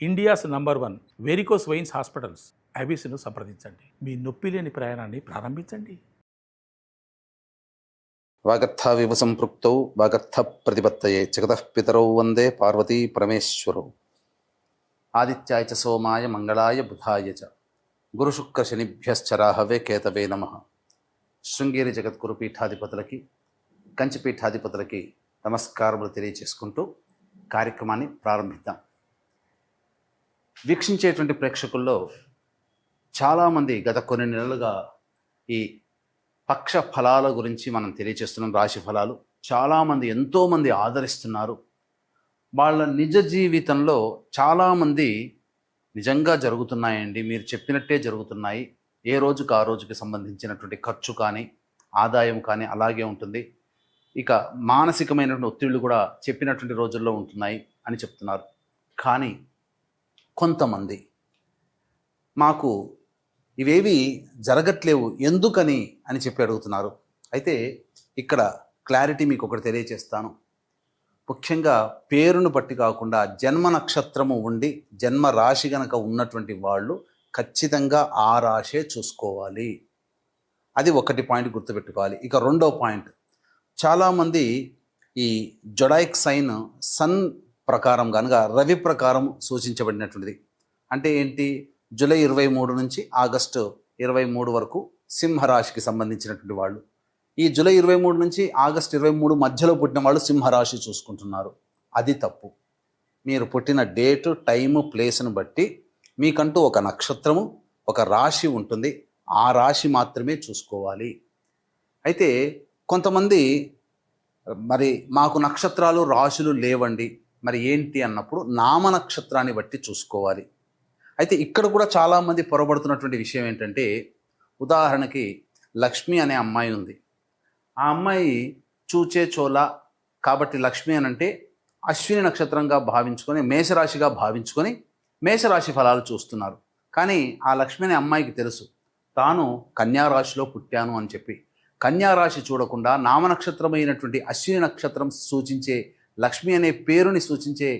India's number 1 varicose veins hospitals ఐబీసీను సంప్రదించండి. మీ నొప్పి లేని ప్రయాణాన్ని ప్రారంభించండి. వాగర్థావివ సంపృక్తౌ వాగర్థ ప్రతిపత్తయే జగతః పితరౌ వందే పార్వతీ పరమేశ్వరౌ. ఆదిత్యాయ చ సోమాయ మంగళాయ బుధాయ చ గురుశుక్ర శనిభ్యశ్చరాహవే కేతవే నమః. శృంగేరి జగద్గురు పీఠాధిపతులకి, కంచి పీఠాధిపతులకి నమస్కారములు తెలియచేసుకుంటూ కార్యక్రమాన్ని ప్రారంభిద్దాం. వీక్షించేటువంటి ప్రేక్షకుల్లో చాలామంది గత కొన్ని నెలలుగా ఈ పక్ష ఫలాల గురించి మనం తెలియచేస్తున్నాం. రాశి ఫలాలు చాలామంది ఎంతోమంది ఆదరిస్తున్నారు. వాళ్ళ నిజ జీవితంలో చాలామంది నిజంగా జరుగుతున్నాయండి, మీరు చెప్పినట్టే జరుగుతున్నాయి, ఏ రోజుకు ఆ రోజుకి సంబంధించినటువంటి ఖర్చు కానీ ఆదాయం కానీ అలాగే ఉంటుంది, ఇక మానసికమైనటువంటి ఒత్తిళ్లు కూడా చెప్పినటువంటి రోజుల్లో ఉంటున్నాయి అని చెప్తున్నారు. కానీ కొంతమంది మాకు ఇవేవి జరగట్లేవు ఎందుకని అని చెప్పి అడుగుతున్నారు. అయితే ఇక్కడ క్లారిటీ మీకు ఒకటి తెలియచేస్తాను. ముఖ్యంగా పేరును బట్టి కాకుండా జన్మ నక్షత్రము ఉండి జన్మ రాశి గనక ఉన్నటువంటి వాళ్ళు ఖచ్చితంగా ఆ రాశే చూసుకోవాలి. అది ఒకటి పాయింట్ గుర్తుపెట్టుకోవాలి. ఇక రెండో పాయింట్, చాలామంది ఈ జొడాయిక్ సైన్ సన్ ప్రకారం కనుక రవి ప్రకారం సూచించబడినటువంటిది. అంటే ఏంటి, జూలై 23 నుంచి ఆగస్టు 23 వరకు సింహరాశికి సంబంధించినటువంటి వాళ్ళు. ఈ జూలై 23 నుంచి ఆగస్టు 23 మధ్యలో పుట్టిన వాళ్ళు సింహరాశి చూసుకుంటున్నారు. అది తప్పు. మీరు పుట్టిన డేటు, టైము, ప్లేస్ను బట్టి మీకంటూ ఒక నక్షత్రము, ఒక రాశి ఉంటుంది. ఆ రాశి మాత్రమే చూసుకోవాలి. అయితే కొంతమంది మరి మాకు నక్షత్రాలు రాశులు లేవండి, మరి ఏంటి అన్నప్పుడు నామ నక్షత్రాన్ని బట్టి చూసుకోవాలి. అయితే ఇక్కడ కూడా చాలామంది పొరబడుతున్నటువంటి విషయం ఏంటంటే, ఉదాహరణకి లక్ష్మి అనే అమ్మాయి ఉంది. ఆ అమ్మాయి చూచే చోళ కాబట్టి లక్ష్మి అని అంటే అశ్విని నక్షత్రంగా భావించుకొని, మేషరాశిగా భావించుకొని మేషరాశి ఫలాలు చూస్తున్నారు. కానీ ఆ లక్ష్మి అనే అమ్మాయికి తెలుసు తాను కన్యారాశిలో పుట్టాను అని చెప్పి. కన్యారాశి చూడకుండా నామనక్షత్రమైనటువంటి అశ్విని నక్షత్రం సూచించే లక్ష్మి అనే పేరుని సూచించే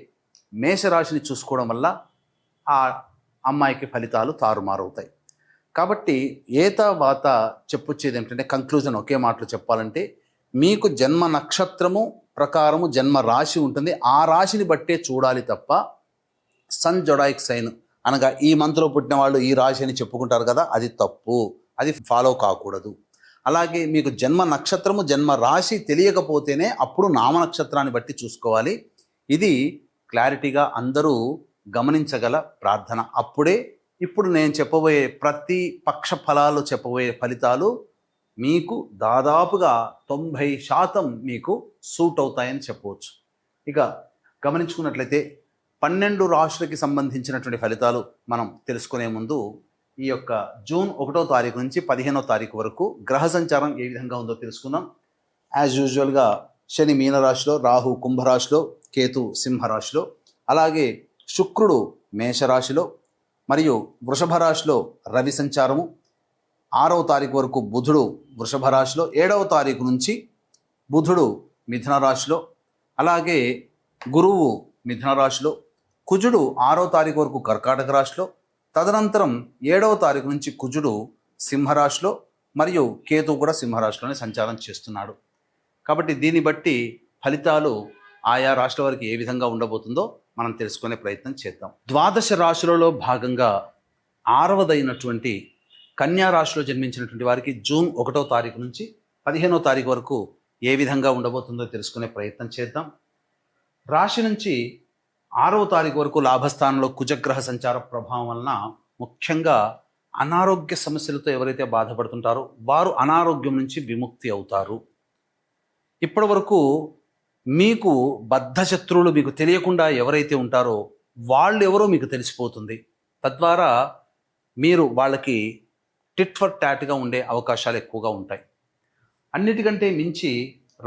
మేషరాశిని చూసుకోవడం వల్ల ఆ అమ్మాయికి ఫలితాలు తారుమారవుతాయి. కాబట్టి ఏతావాత చెప్పొచ్చేది ఏమిటంటే, కంక్లూజన్ ఒకే మాటలో చెప్పాలంటే, మీకు జన్మ నక్షత్రము ప్రకారము జన్మ రాశి ఉంటుంది. ఆ రాశిని బట్టే చూడాలి తప్ప సన్ జొడాయిక్ సైన్ అనగా ఈ మంత్లో పుట్టిన వాళ్ళు ఈ రాశి అని చెప్పుకుంటారు కదా, అది తప్పు. అది ఫాలో కాకూడదు. అలాగే మీకు జన్మ నక్షత్రము జన్మ రాశి తెలియకపోతేనే అప్పుడు నామ నక్షత్రాన్ని బట్టి చూసుకోవాలి. ఇది క్లారిటీగా అందరూ గమనించగల ప్రార్థన. అప్పుడే ఇప్పుడు నేను చెప్పబోయే ప్రతి పక్ష ఫలాలు చెప్పబోయే ఫలితాలు మీకు దాదాపుగా 90% మీకు సూట్ అవుతాయని చెప్పవచ్చు. ఇక గమనించుకున్నట్లయితే 12 రాశులకి సంబంధించినటువంటి ఫలితాలు మనం తెలుసుకునే ముందు ఈ యొక్క జూన్ 1వ తారీఖు నుంచి 15వ తారీఖు వరకు గ్రహ సంచారం ఏ విధంగా ఉందో తెలుసుకుందాం. యాజ్ యూజువల్గా శని మీనరాశిలో, రాహు కుంభరాశిలో, కేతు సింహరాశిలో, అలాగే శుక్రుడు మేషరాశిలో మరియు వృషభ రాశిలో రవి సంచారము, 6వ తారీఖు వరకు బుధుడు వృషభ రాశిలో, 7వ తారీఖు నుంచి బుధుడు మిథున రాశిలో, అలాగే గురువు మిథున రాశిలో, కుజుడు 6వ తారీఖు వరకు కర్కాటక రాశిలో, తదనంతరం 7వ తారీఖు నుంచి కుజుడు సింహరాశిలో మరియు కేతు కూడా సింహరాశిలోనే సంచారం చేస్తున్నాడు. కాబట్టి దీన్ని బట్టి ఫలితాలు ఆయా రాశుల వారికి ఏ విధంగా ఉండబోతుందో మనం తెలుసుకునే ప్రయత్నం చేద్దాం. ద్వాదశ రాశులలో భాగంగా 6వదైనటువంటి కన్యా రాశిలో జన్మించినటువంటి వారికి జూన్ 1వ తారీఖు నుంచి 15వ తారీఖు వరకు ఏ విధంగా ఉండబోతుందో తెలుసుకునే ప్రయత్నం చేద్దాం. రాశి నుంచి 6వ తారీఖు వరకు లాభస్థానంలో కుజగ్రహ సంచార ప్రభావం వలన ముఖ్యంగా అనారోగ్య సమస్యలతో ఎవరైతే బాధపడుతుంటారో వారు అనారోగ్యం నుంచి విముక్తి అవుతారు. ఇప్పటి వరకు మీకు బద్ధశత్రువులు మీకు తెలియకుండా ఎవరైతే ఉంటారో వాళ్ళు ఎవరో మీకు తెలిసిపోతుంది. తద్వారా మీరు వాళ్ళకి టిట్ ఫర్ టాట్గా ఉండే అవకాశాలు ఎక్కువగా ఉంటాయి. అన్నిటికంటే మించి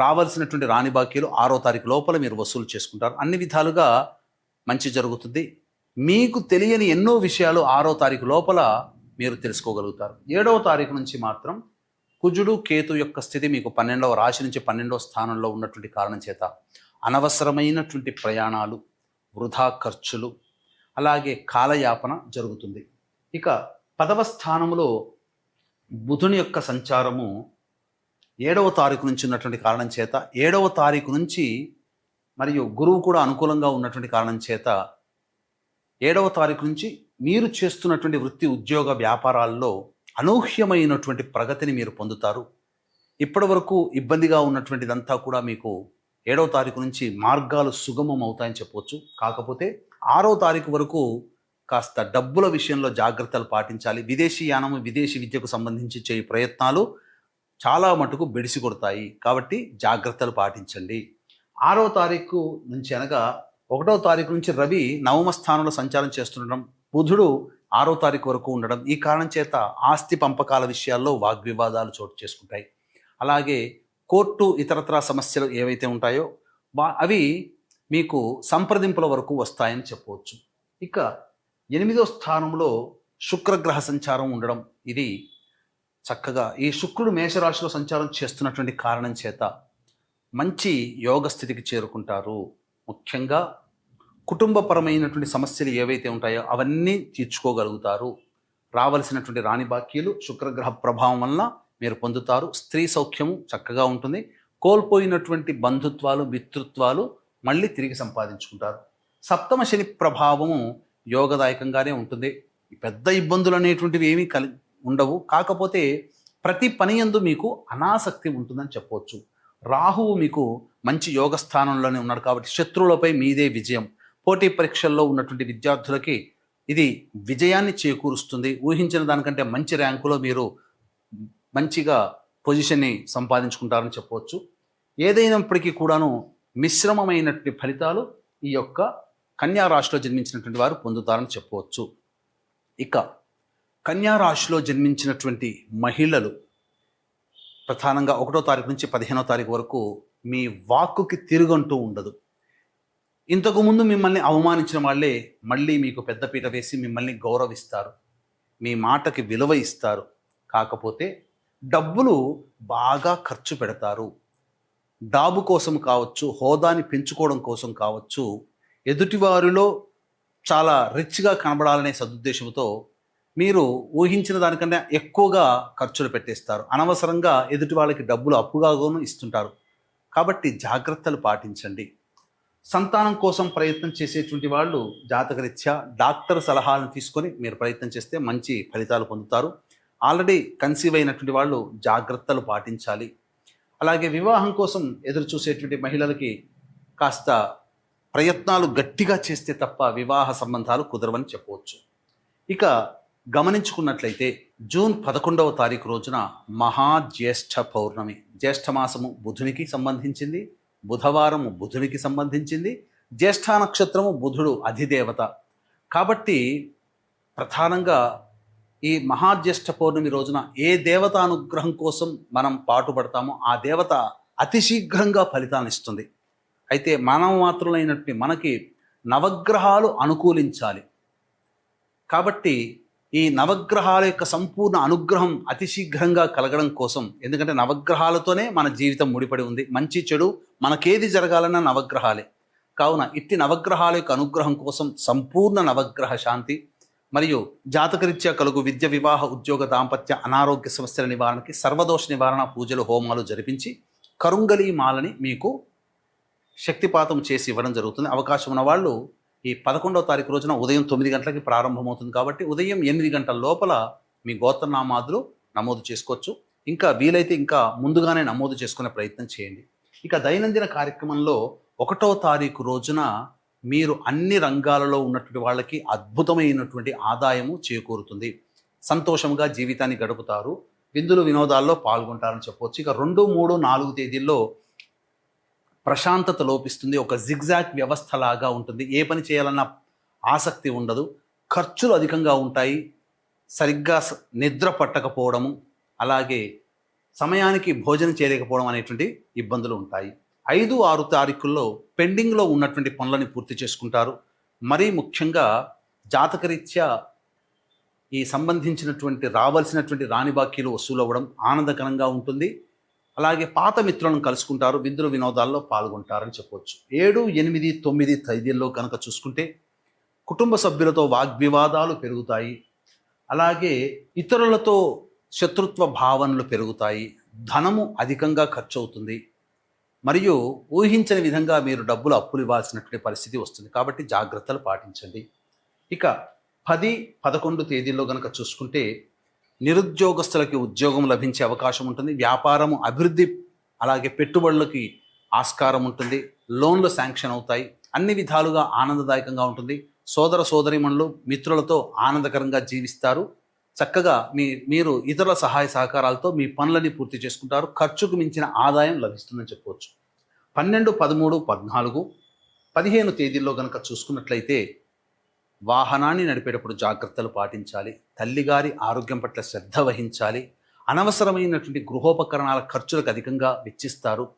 రావాల్సినటువంటి రాని బాకీలు 6వ తారీఖు లోపల మీరు వసూలు చేసుకుంటారు. అన్ని విధాలుగా మంచి జరుగుతుంది. మీకు తెలియని ఎన్నో విషయాలు 6వ తారీఖు లోపల మీరు తెలుసుకోగలుగుతారు. 7వ తారీఖు నుంచి మాత్రం కుజుడు కేతు యొక్క స్థితి మీకు 12వ రాశి నుంచి 12వ స్థానంలో ఉన్నటువంటి కారణం చేత అనవసరమైనటువంటి ప్రయాణాలు, వృధా ఖర్చులు, అలాగే కాలయాపన జరుగుతుంది. ఇక 10వ స్థానంలో బుధుని యొక్క సంచారము 7వ తారీఖు నుంచి ఉన్నటువంటి కారణం చేత, 7వ తారీఖు నుంచి మరియు గురువు కూడా అనుకూలంగా ఉన్నటువంటి కారణం చేత 7వ తారీఖు నుంచి మీరు చేస్తున్నటువంటి వృత్తి ఉద్యోగ వ్యాపారాల్లో అనూహ్యమైనటువంటి ప్రగతిని మీరు పొందుతారు. ఇప్పటి వరకు ఇబ్బందిగా ఉన్నటువంటిదంతా కూడా మీకు 7వ తారీఖు నుంచి మార్గాలు సుగమం అవుతాయని చెప్పవచ్చు. కాకపోతే 6వ తారీఖు వరకు కాస్త డబ్బుల విషయంలో జాగ్రత్తలు పాటించాలి. విదేశీ యానము, విదేశీ విద్యకు సంబంధించి చేయ ప్రయత్నాలు చాలా మటుకు బెడిసి కొడతాయి. కాబట్టి జాగ్రత్తలు పాటించండి. 6వ తారీఖు నుంచి అనగా 1వ తారీఖు నుంచి రవి 9వ స్థానంలో సంచారం చేస్తుండడం, బుధుడు 6వ తారీఖు వరకు ఉండడం, ఈ కారణం చేత ఆస్తి పంపకాల విషయాల్లో వాగ్వివాదాలు చోటు చేసుకుంటాయి. అలాగే కోర్టు ఇతరత్రా సమస్యలు ఏవైతే ఉంటాయో అవి మీకు సంప్రదింపుల వరకు వస్తాయని చెప్పవచ్చు. ఇక 8వ స్థానంలో శుక్రగ్రహ సంచారం ఉండడం, ఇది చక్కగా ఈ శుక్రుడు మేషరాశిలో సంచారం చేస్తున్నటువంటి కారణం చేత మంచి యోగ స్థితికి చేరుకుంటారు. ముఖ్యంగా కుటుంబపరమైనటువంటి సమస్యలు ఏవైతే ఉంటాయో అవన్నీ తీర్చుకోగలుగుతారు. రావలసినటువంటి రాణి బాకీలు శుక్రగ్రహ ప్రభావం వలన మీరు పొందుతారు. స్త్రీ సౌఖ్యము చక్కగా ఉంటుంది. కోల్పోయినటువంటి బంధుత్వాలు, మిత్రుత్వాలు మళ్ళీ తిరిగి సంపాదించుకుంటారు. 7వ శని ప్రభావము యోగదాయకంగానే ఉంటుంది. పెద్ద ఇబ్బందులు అనేటువంటివి ఏమీ ఉండవు. కాకపోతే ప్రతి పని యందు మీకు అనాసక్తి ఉంటుందని చెప్పవచ్చు. రాహువు మీకు మంచి యోగ స్థానంలోనే ఉన్నాడు కాబట్టి శత్రువులపై మీదే విజయం. పోటీ పరీక్షల్లో ఉన్నటువంటి విద్యార్థులకి ఇది విజయాన్ని చేకూరుస్తుంది. ఊహించిన దానికంటే మంచి ర్యాంకులో మీరు మంచిగా పొజిషన్ని సంపాదించుకుంటారని చెప్పవచ్చు. ఏదైనప్పటికీ కూడాను మిశ్రమమైనటువంటి ఫలితాలు ఈ యొక్క కన్యా రాశిలో జన్మించినటువంటి వారు పొందుతారని చెప్పవచ్చు. ఇక కన్యా రాశిలో జన్మించినటువంటి మహిళలు ప్రధానంగా 1వ తారీఖు నుంచి 15వ తారీఖు వరకు మీ వాక్కుకి తిరుగంటూ ఉండదు. ఇంతకుముందు మిమ్మల్ని అవమానించిన వాళ్ళే మళ్ళీ మీకు పెద్దపీట వేసి మిమ్మల్ని గౌరవిస్తారు, మీ మాటకి విలువ ఇస్తారు. కాకపోతే డబ్బులు బాగా ఖర్చు పెడతారు. డాబు కోసం కావచ్చు, హోదాని పెంచుకోవడం కోసం కావచ్చు, ఎదుటివారిలో చాలా రిచ్గా కనబడాలనే సదుద్దేశంతో మీరు ఊహించిన దానికన్నా ఎక్కువగా ఖర్చులు పెట్టేస్తారు. అనవసరంగా ఎదుటి వాళ్ళకి డబ్బులు అప్పుగాను ఇస్తుంటారు. కాబట్టి జాగ్రత్తలు పాటించండి. సంతానం కోసం ప్రయత్నం చేసేటువంటి వాళ్ళు జాతకరీత్యా డాక్టర్ సలహాలను తీసుకొని మీరు ప్రయత్నం చేస్తే మంచి ఫలితాలు పొందుతారు. ఆల్రెడీ కన్సీవ్ అయినటువంటి వాళ్ళు జాగ్రత్తలు పాటించాలి. అలాగే వివాహం కోసం ఎదురు చూసేటువంటి మహిళలకి కాస్త ప్రయత్నాలు గట్టిగా చేస్తే తప్ప వివాహ సంబంధాలు కుదరవని చెప్పవచ్చు. ఇక గమనించుకున్నట్లయితే జూన్ 11వ తారీఖు రోజున మహాజ్యేష్ఠ పౌర్ణమి. జ్యేష్ఠమాసము బుధునికి సంబంధించింది, బుధవారము బుధునికి సంబంధించింది, జ్యేష్ఠ నక్షత్రము బుధుడు అధిదేవత. కాబట్టి ప్రధానంగా ఈ మహాజ్యేష్ఠ పౌర్ణమి రోజున ఏ దేవత అనుగ్రహం కోసం మనం పాటుపడతామో ఆ దేవత అతి శీఘ్రంగా ఫలితాన్ని ఇస్తుంది. అయితే మానవ మాత్రులైనట్టు మనకి నవగ్రహాలు అనుకూలించాలి. కాబట్టి ఈ నవగ్రహాల యొక్క సంపూర్ణ అనుగ్రహం అతి శీఘ్రంగా కలగడం కోసం, ఎందుకంటే నవగ్రహాలతోనే మన జీవితం ముడిపడి ఉంది. మంచి చెడు మనకేది జరగాలన్నా నవగ్రహాలే. కావున ఇట్టి నవగ్రహాల యొక్క అనుగ్రహం కోసం సంపూర్ణ నవగ్రహ శాంతి మరియు జాతకరీత్యా కలుగు విద్య, వివాహ, ఉద్యోగ, దాంపత్య, అనారోగ్య సమస్యల నివారణకి సర్వదోష నివారణ పూజలు, హోమాలు జరిపించి కరుంగలి మాలని మీకు శక్తిపాతం చేసి ఇవ్వడం జరుగుతుంది. అవకాశం ఉన్న వాళ్ళు ఈ 11వ తారీఖు రోజున ఉదయం 9 గంటలకి ప్రారంభమవుతుంది కాబట్టి ఉదయం 8 గంటల లోపల మీ గోత్రనామాదులు నమోదు చేసుకోవచ్చు. ఇంకా వీలైతే ఇంకా ముందుగానే నమోదు చేసుకునే ప్రయత్నం చేయండి. ఇక దైనందిన కార్యక్రమంలో 1వ తారీఖు రోజున మీరు అన్ని రంగాలలో ఉన్నటువంటి వాళ్ళకి అద్భుతమైనటువంటి ఆదాయము చేకూరుతుంది. సంతోషంగా జీవితాన్ని గడుపుతారు. విందులు వినోదాల్లో పాల్గొంటారని చెప్పవచ్చు. ఇక 2, 3, 4 తేదీల్లో ప్రశాంతత లోపిస్తుంది. ఒక జిగ్జాగ్ వ్యవస్థలాగా ఉంటుంది. ఏ పని చేయాలన్నా ఆసక్తి ఉండదు. ఖర్చులు అధికంగా ఉంటాయి. సరిగ్గా నిద్ర పట్టకపోవడము, అలాగే సమయానికి భోజనం చేయలేకపోవడం అనేటువంటి ఇబ్బందులు ఉంటాయి. 5, 6 తారీఖుల్లో పెండింగ్లో ఉన్నటువంటి పనులని పూర్తి చేసుకుంటారు. మరీ ముఖ్యంగా జాతకరీత్యా ఈ సంబంధించినటువంటి రావాల్సినటువంటి రాణి బాకీలు వసూలు అవ్వడం ఆనందకరంగా ఉంటుంది. అలాగే పాత మిత్రులను కలుసుకుంటారు. విందులు వినోదాల్లో పాల్గొంటారని చెప్పవచ్చు. 7, 8, 9 తేదీల్లో కనుక చూసుకుంటే కుటుంబ సభ్యులతో వాగ్వివాదాలు పెరుగుతాయి. అలాగే ఇతరులతో శత్రుత్వ భావనలు పెరుగుతాయి. ధనము అధికంగా ఖర్చు అవుతుంది. మరియు ఊహించని విధంగా మీరు డబ్బులు అప్పులు ఇవ్వాల్సినటువంటి పరిస్థితి వస్తుంది. కాబట్టి జాగ్రత్తలు పాటించండి. ఇక 10, 11 తేదీల్లో కనుక చూసుకుంటే నిరుద్యోగస్తులకి ఉద్యోగం లభించే అవకాశం ఉంటుంది. వ్యాపారము అభివృద్ధి, అలాగే పెట్టుబడులకి ఆస్కారం ఉంటుంది. లోన్లు శాంక్షన్ అవుతాయి. అన్ని విధాలుగా ఆనందదాయకంగా ఉంటుంది. సోదర సోదరీమణులు మిత్రులతో ఆనందకరంగా జీవిస్తారు. చక్కగా మీరు ఇతరుల సహాయ సహకారాలతో మీ పనులని పూర్తి చేసుకుంటారు. ఖర్చుకు మించిన ఆదాయం లభిస్తుందని చెప్పవచ్చు. 12, 13, 14, 15 తేదీల్లో కనుక చూసుకున్నట్లయితే వాహనాన్ని నడిపేటప్పుడు జాగ్రత్తలు పాటించాలి. తల్లిగారి ఆరోగ్యం పట్ల శ్రద్ధ వహించాలి. అనవసరమైనటువంటి గృహోపకరణాల ఖర్చులకు అధికంగా వెచ్చిస్తారు.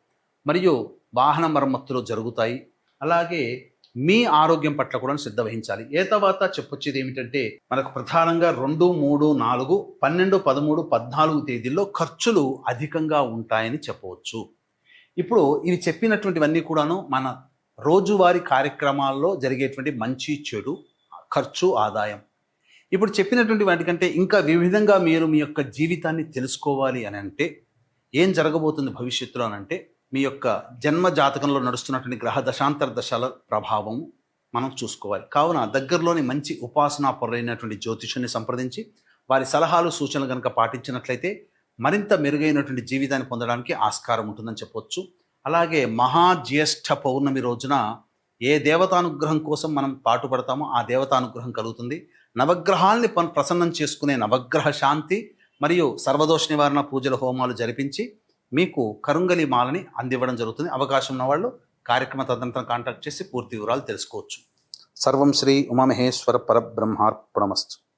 మరియు వాహన మరమ్మతులు జరుగుతాయి. అలాగే మీ ఆరోగ్యం పట్ల కూడా శ్రద్ధ వహించాలి. ఏ తర్వాత చెప్పొచ్చేది ఏమిటంటే మనకు ప్రధానంగా 2, 3, 4, 12, 13, 14 తేదీల్లో ఖర్చులు అధికంగా ఉంటాయని చెప్పవచ్చు. ఇప్పుడు ఇవి చెప్పినటువంటివన్నీ కూడాను మన రోజువారీ కార్యక్రమాల్లో జరిగేటువంటి మంచి చెడు, ఖర్చు, ఆదాయం. ఇప్పుడు చెప్పినటువంటి వాటికంటే ఇంకా వివిధంగా మీరు మీ యొక్క జీవితాన్ని తెలుసుకోవాలి అని అంటే ఏం జరగబోతుంది భవిష్యత్తులో అనంటే మీ యొక్క జన్మ జాతకంలో నడుస్తున్నటువంటి గ్రహ దశాంతర దశల ప్రభావం మనం చూసుకోవాలి. కావున దగ్గరలోని మంచి ఉపాసనా పరులైనటువంటి జ్యోతిషుని సంప్రదించి వారి సలహాలు సూచనలు కనుక పాటించినట్లయితే మరింత మెరుగైనటువంటి జీవితాన్ని పొందడానికి ఆస్కారం ఉంటుందని చెప్పొచ్చు. అలాగే మహాజ్యేష్ఠ పౌర్ణమి రోజున ఏ దేవతానుగ్రహం కోసం మనం పాటుపడతామో ఆ దేవతానుగ్రహం కలుగుతుంది. నవగ్రహాల్ని ప్రసన్నం చేసుకునే నవగ్రహ శాంతి మరియు సర్వదోష నివారణ పూజల హోమాలు జరిపించి మీకు కరుంగలి మాలని అందివ్వడం జరుగుతుంది. అవకాశం ఉన్న వాళ్ళు కార్యక్రమ తదనంతరం కాంటాక్ట్ చేసి పూర్తి వివరాలు తెలుసుకోవచ్చు. సర్వం శ్రీ ఉమామహేశ్వర పరబ్రహ్మార్పణమస్తు.